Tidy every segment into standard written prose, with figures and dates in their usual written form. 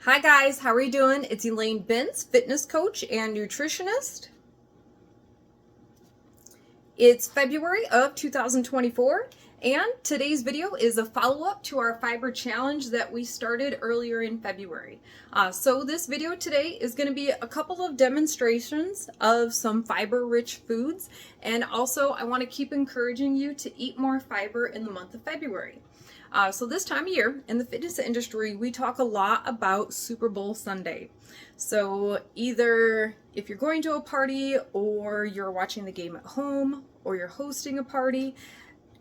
Hi guys, how are you doing? It's Elaine Bintz, fitness coach and nutritionist. It's February of 2024 and today's video is a follow-up to our fiber challenge that we started earlier in February. So this video today is going to be a couple of demonstrations of some fiber-rich foods, and also I want to keep encouraging you to eat more fiber in the month of February. So this time of year in the fitness industry, we talk a lot about Super Bowl Sunday. So either if you're going to a party or you're watching the game at home or you're hosting a party,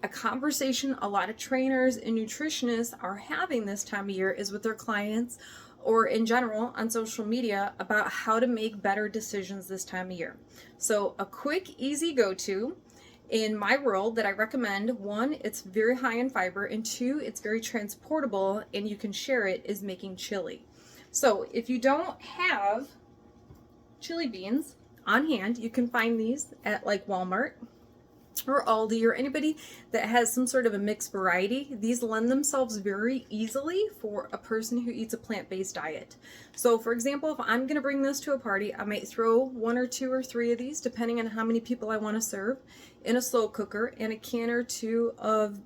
a conversation a lot of trainers and nutritionists are having this time of year is with their clients or in general on social media about how to make better decisions this time of year. So a quick, easy go-to in my world that I recommend: one, it's very high in fiber, and two, it's very transportable and you can share it, is making chili. So if you don't have chili beans on hand, you can find these at like Walmart or Aldi or anybody that has some sort of a mixed variety. These lend themselves very easily for a person who eats a plant-based diet. So for example, if I'm going to bring this to a party, I might throw 1 or 2 or 3 of these, depending on how many people I want to serve, in a slow cooker, and a can or 2 of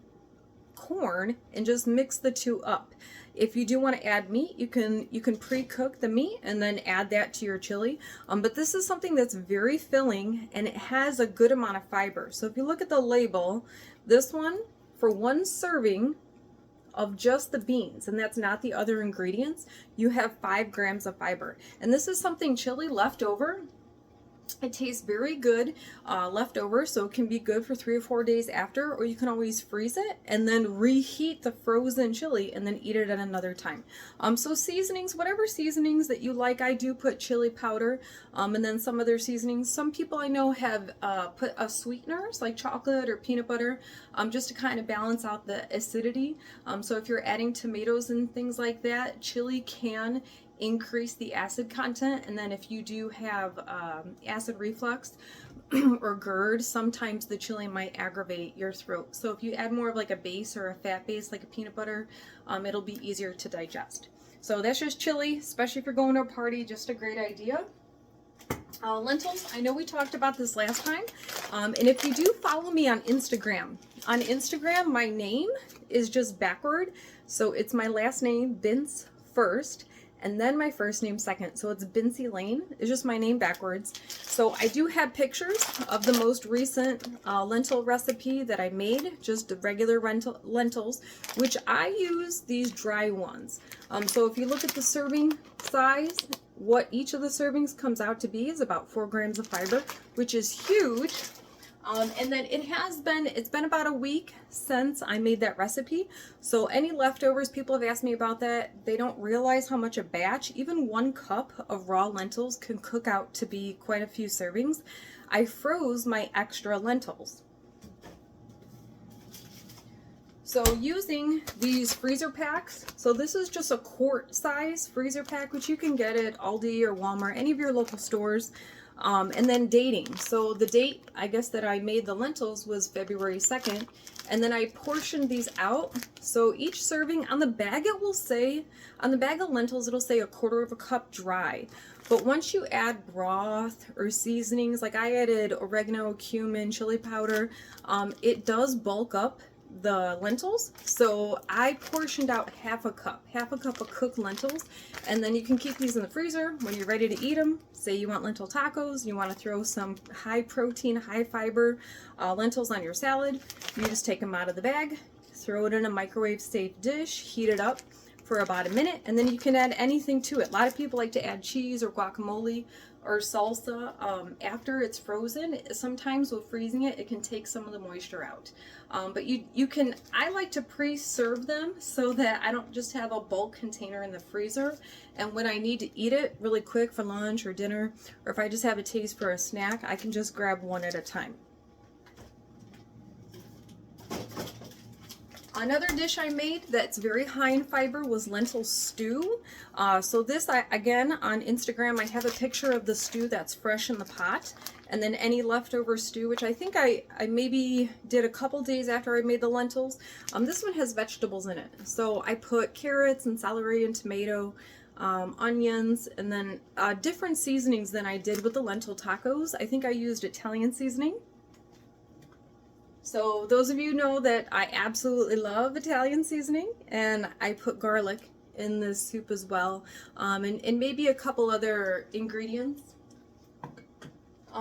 corn, and just mix the two up. If you do want to add meat, you can pre-cook the meat and then add that to your chili. But this is something that's very filling and it has a good amount of fiber. So if you look at the label, this one, for 1 serving of just the beans, and that's not the other ingredients, you have 5 grams of fiber. And this is something chili leftover. It tastes very good left over, so it can be good for 3 or 4 days after, or you can always freeze it and then reheat the frozen chili and then eat it at another time. So seasonings, whatever seasonings that you like. I do put chili powder and then some other seasonings. Some people I know have put sweeteners like chocolate or peanut butter just to kind of balance out the acidity. So if you're adding tomatoes and things like that, chili can increase the acid content. And then if you do have acid reflux or GERD, sometimes the chili might aggravate your throat. So if you add more of like a base or a fat base like a peanut butter, it'll be easier to digest. So that's just chili, especially if you're going to a party, just a great idea. Lentils, I know we talked about this last time, and if you do follow me on Instagram, my name is just backward, so it's my last name, Bintz, first, and then my first name second. So it's Bintz Elaine. It's just my name backwards. So I do have pictures of the most recent lentil recipe that I made, just the regular lentils, which I use these dry ones. So if you look at the serving size, what each of the servings comes out to be is about 4 grams of fiber, which is huge. And then it's been about a week since I made that recipe. So any leftovers, people have asked me about that. They don't realize how much a batch, even 1 cup of raw lentils, can cook out to be quite a few servings. I froze my extra lentils. So using these freezer packs, so this is just a quart size freezer pack, which you can get at Aldi or Walmart, any of your local stores. And then dating. So the date, I guess, that I made the lentils was February 2nd. And then I portioned these out. So each serving, on the bag it will say, on the bag of lentils, it'll say 1/4 cup dry. But once you add broth or seasonings, like I added oregano, cumin, chili powder, it does bulk up the lentils. So I portioned out half a cup of cooked lentils, and then you can keep these in the freezer when you're ready to eat them. Say you want lentil tacos, you want to throw some high protein, high fiber lentils on your salad, you just take them out of the bag, throw it in a microwave safe dish, heat it up for about a minute, and then you can add anything to it. A lot of people like to add cheese or guacamole or salsa after it's frozen. Sometimes with freezing it, it can take some of the moisture out. But you can, I like to pre-serve them so that I don't just have a bulk container in the freezer, and when I need to eat it really quick for lunch or dinner, or if I just have a taste for a snack, I can just grab one at a time. Another dish I made that's very high in fiber was lentil stew. So this, again, on Instagram, I have a picture of the stew that's fresh in the pot. And then any leftover stew, which I think I maybe did a couple days after I made the lentils. This one has vegetables in it. So I put carrots and celery and tomato, onions, and then different seasonings than I did with the lentil tacos. I think I used Italian seasoning. So those of you know that I absolutely love Italian seasoning, and I put garlic in this soup as well, and maybe a couple other ingredients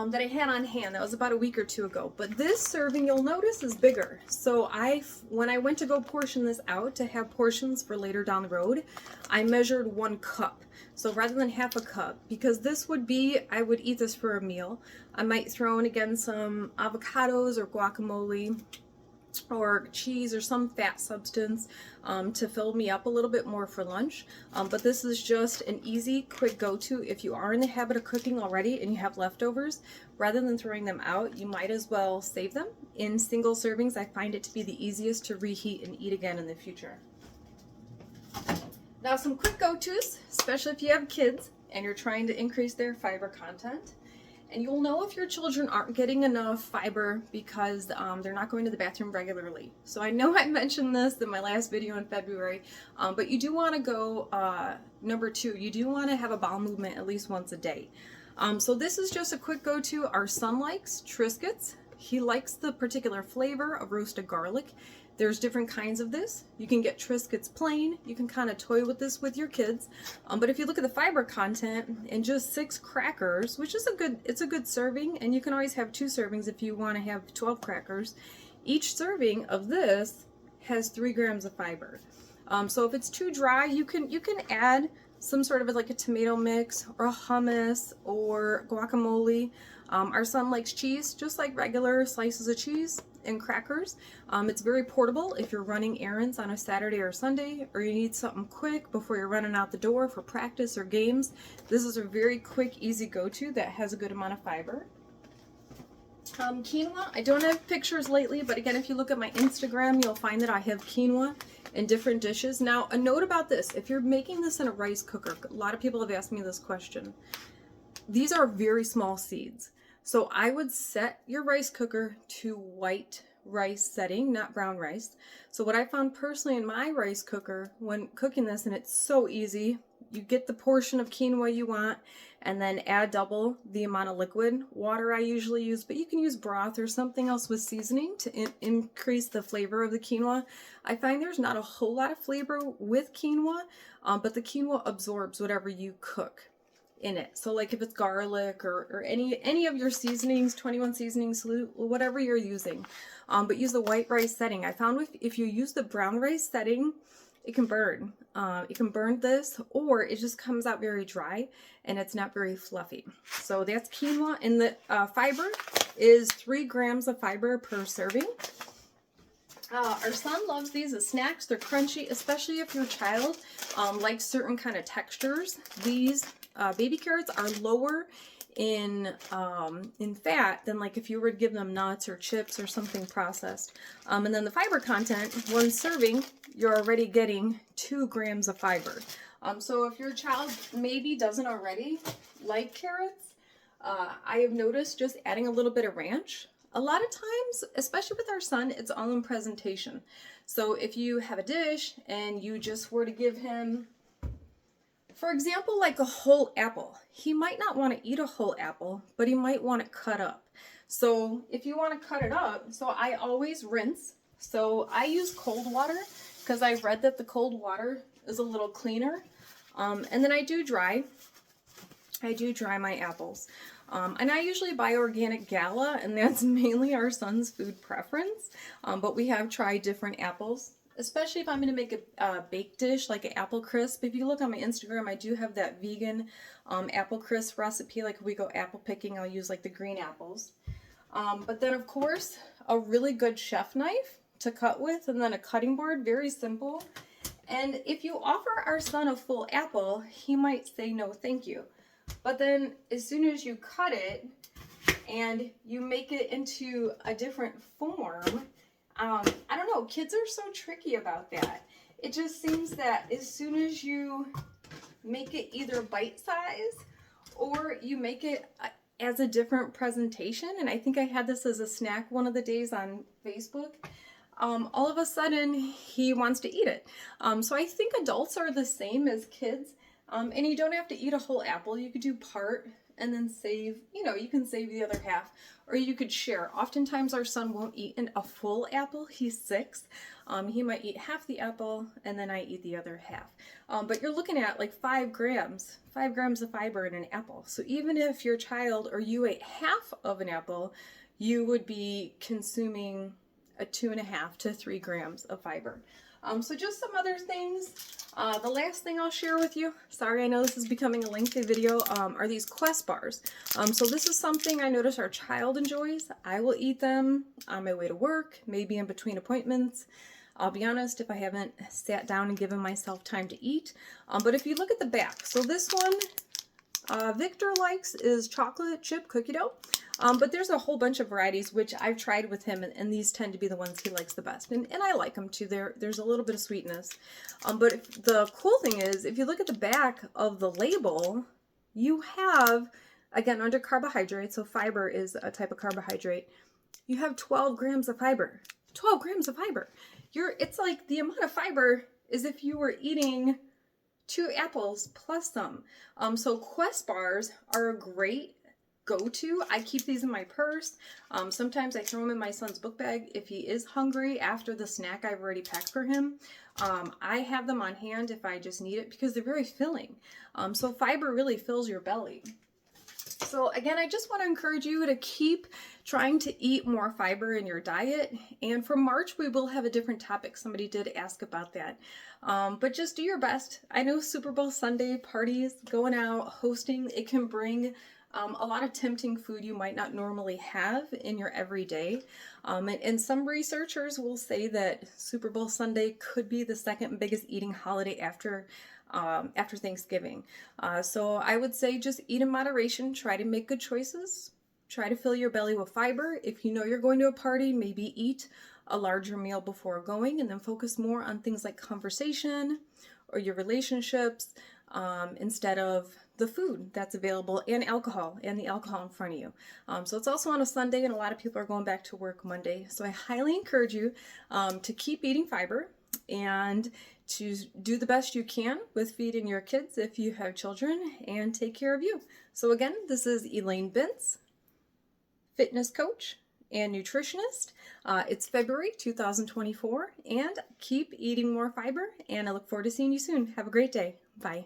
that I had on hand. That was about a week or two ago. But this serving, you'll notice, is bigger. So when I went to go portion this out to have portions for later down the road, I measured 1 cup. So rather than half a cup, because this would be, I would eat this for a meal. I might throw in again some avocados or guacamole or cheese or some fat substance to fill me up a little bit more for lunch. But this is just an easy, quick go-to if you are in the habit of cooking already and you have leftovers. Rather than throwing them out, you might as well save them in single servings. I find it to be the easiest to reheat and eat again in the future. Now, some quick go-tos, especially if you have kids and you're trying to increase their fiber content. And you'll know if your children aren't getting enough fiber because they're not going to the bathroom regularly. So I know I mentioned this in my last video in February, but you do want to go, number 2, you do want to have a bowel movement at least once a day. So this is just a quick go-to. Our son likes Triscuits. He likes the particular flavor of roasted garlic. There's different kinds of this. You can get Triscuits plain. You can kind of toy with this with your kids. But if you look at the fiber content, in just 6 crackers, which is it's a good serving, and you can always have 2 servings if you want to have 12 crackers. Each serving of this has 3 grams of fiber. So if it's too dry, you can add some sort of like a tomato mix or a hummus or guacamole. Our son likes cheese, just like regular slices of cheese and crackers. It's very portable if you're running errands on a Saturday or Sunday, or you need something quick before you're running out the door for practice or games. This is a very quick, easy go-to that has a good amount of fiber. Quinoa, I don't have pictures lately, but again, if you look at my Instagram, you'll find that I have quinoa in different dishes. Now, a note about this, if you're making this in a rice cooker, a lot of people have asked me this question. These are very small seeds. So I would set your rice cooker to white rice setting, not brown rice. So what I found personally in my rice cooker when cooking this, and it's so easy, you get the portion of quinoa you want and then add double the amount of liquid water I usually use, but you can use broth or something else with seasoning to increase the flavor of the quinoa. I find there's not a whole lot of flavor with quinoa, but the quinoa absorbs whatever you cook in it. So like if it's garlic or any of your seasonings, 21 seasonings, whatever you're using, but use the white rice setting. I found if you use the brown rice setting, it can burn. It can burn this, or it just comes out very dry and it's not very fluffy. So that's quinoa, and the fiber is 3 grams of fiber per serving. Our son loves these as snacks. They're crunchy, especially if your child likes certain kind of textures. These baby carrots are lower in fat than like if you were to give them nuts or chips or something processed. And then the fiber content, 1 serving, you're already getting 2 grams of fiber. So if your child maybe doesn't already like carrots, I have noticed just adding a little bit of ranch. A lot of times, especially with our son, it's all in presentation. So if you have a dish and you just were to give him, for example, like a whole apple, he might not want to eat a whole apple, but he might want it cut up. So if you want to cut it up, so I always rinse. So I use cold water because I read that the cold water is a little cleaner. And then I do dry my apples. And I usually buy organic Gala, and that's mainly our son's food preference. But we have tried different apples, especially if I'm going to make a baked dish like an apple crisp. If you look on my Instagram, I do have that vegan apple crisp recipe. Like if we go apple picking, I'll use like the green apples. But then of course, a really good chef knife to cut with, and then a cutting board, very simple. And if you offer our son a full apple, he might say no thank you. But then as soon as you cut it and you make it into a different form, I don't know, kids are so tricky about that. It just seems that as soon as you make it either bite size or you make it as a different presentation, and I think I had this as a snack one of the days on Facebook, all of a sudden he wants to eat it. So I think adults are the same as kids. And you don't have to eat a whole apple. You could do part and then save, you can save the other half, or you could share. Oftentimes our son won't eat a full apple. He's 6. He might eat half the apple and then I eat the other half. But you're looking at like 5 grams of fiber in an apple. So even if your child or you ate half of an apple, you would be consuming a 2.5 to 3 grams of fiber. So just some other things. The last thing I'll share with you, sorry, I know this is becoming a lengthy video, are these Quest bars. So this is something I notice our child enjoys. I will eat them on my way to work, maybe in between appointments. I'll be honest, if I haven't sat down and given myself time to eat. But if you look at the back, so this one, Victor likes is chocolate chip cookie dough. But there's a whole bunch of varieties which I've tried with him, and these tend to be the ones he likes the best. And I like them too. There's a little bit of sweetness. But the cool thing is, if you look at the back of the label, you have, again, under carbohydrate, so fiber is a type of carbohydrate, you have 12 grams of fiber. 12 grams of fiber. It's like the amount of fiber is if you were eating 2 apples plus some. So Quest bars are a great go-to. I keep these in my purse. Sometimes I throw them in my son's book bag if he is hungry after the snack I've already packed for him. I have them on hand if I just need it because they're very filling. So fiber really fills your belly. So again, I just want to encourage you to keep trying to eat more fiber in your diet. And for March, we will have a different topic. Somebody did ask about that. But just do your best. I know Super Bowl Sunday parties, going out, hosting, it can bring a lot of tempting food you might not normally have in your everyday. And some researchers will say that Super Bowl Sunday could be the second biggest eating holiday after Thanksgiving. So I would say just eat in moderation, try to make good choices, try to fill your belly with fiber. If you know you're going to a party, maybe eat a larger meal before going, and then focus more on things like conversation or your relationships instead of the food that's available, and alcohol, and the alcohol in front of you. So it's also on a Sunday, and a lot of people are going back to work Monday. So I highly encourage you to keep eating fiber and to do the best you can with feeding your kids if you have children, and take care of you. So again, this is Elaine Bintz, fitness coach and nutritionist. It's February 2024, and keep eating more fiber, and I look forward to seeing you soon. Have a great day. Bye.